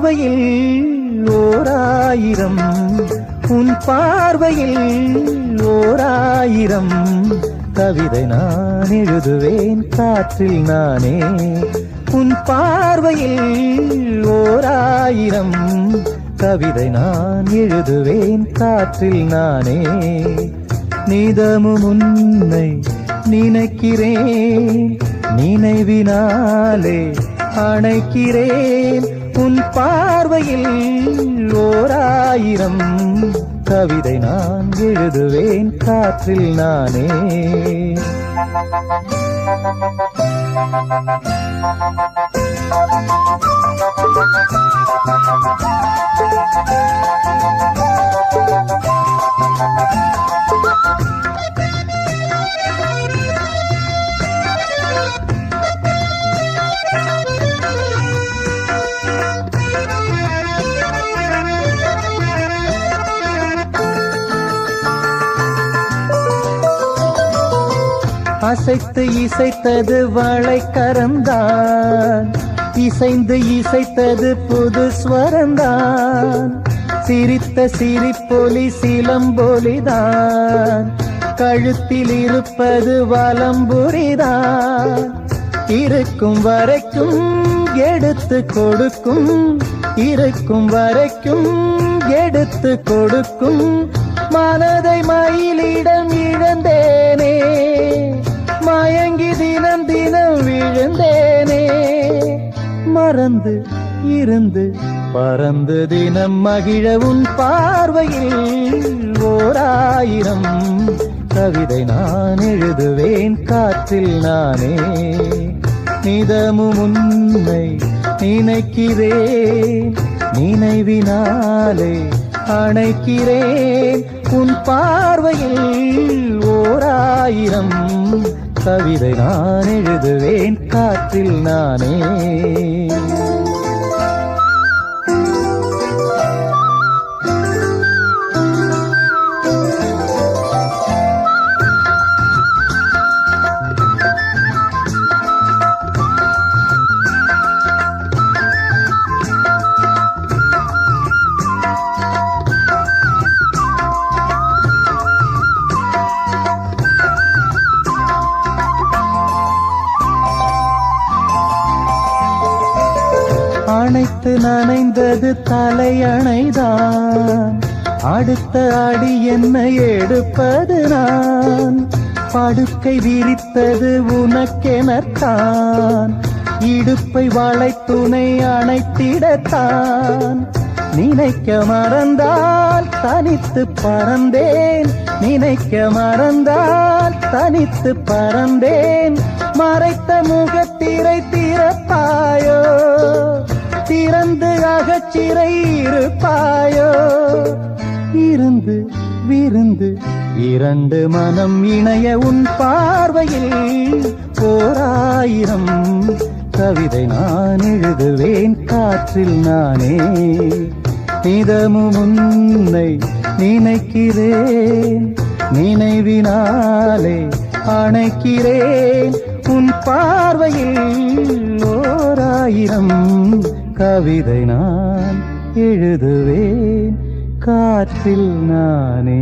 பார்வையில் ஓராயிரம், உன் பார்வையில் ஓராயிரம் கவிதை நான் எழுதுவேன் காற்றில் நானே. உன் பார்வையில் ஓராயிரம் கவிதை நான் எழுதுவேன் காற்றில் நானே. நிதமும் உன்னை நினைக்கிறேன், நினைவினாலே அணைக்கிறேன். உன் பார்வையில் ஓராயிரம் கவிதை நான் எழுதுவேன் காற்றில் நானே. அசைத்து இசைத்தது வளைக்கரந்தான், இசைந்து இசைத்தது புது ஸ்வரந்தான். சிரித்த சிரிப்பொலி சிலம்பொலிதான், கழுத்தில் இருப்பது வலம்புரிதான். இருக்கும் வரைக்கும் எடுத்து கொடுக்கும், இருக்கும் வரைக்கும் எடுத்து கொடுக்கும். மனதை மயிலிடம் இழந்தேனே, மயங்கி தினம் தினம் விழுந்தேனே. மறந்து இருந்து பறந்து தினம் மகிழ உன் பார்வையில் ஓராயிரம் கவிதை நான் எழுதுவேன் காற்றில் நானே. நிதமும் உன்னை நினைக்கிறேன், நினைவினாலே அணைக்கிறேன். உன் பார்வையில் ஓராயிரம் கவிதை நான் எழுதுவேன் காற்றில் நானே. அணைத்து நனைந்தது தலையணைதான், அடுத்த அடி என்ன எடுப்பது நான். படுக்கை விரித்தது உனக்கெனத்தான், இடுப்பை வளைத்துணை அணைத்திடத்தான். நினைக்க மறந்தால் தனித்து பறந்தேன், நினைக்க மறந்தால் தனித்து பறந்தேன். மறைத்த முகத்திரை திறப்பாயோ, திறந்து அகச்சிறை இருப்பாயோ. இருந்து விருந்து இரண்டு மனம் இணைய உன் பார்வையில் ஓராயிரம் கவிதை நான் எழுதுவேன் காற்றில் நானே. நிதமும் உன்னை நினைக்கிறேன், நினைவினாலே அணைக்கிறேன். உன் பார்வையில் ஓராயிரம் கவிதை நான் எழுதுவேன் காற்றில் நானே.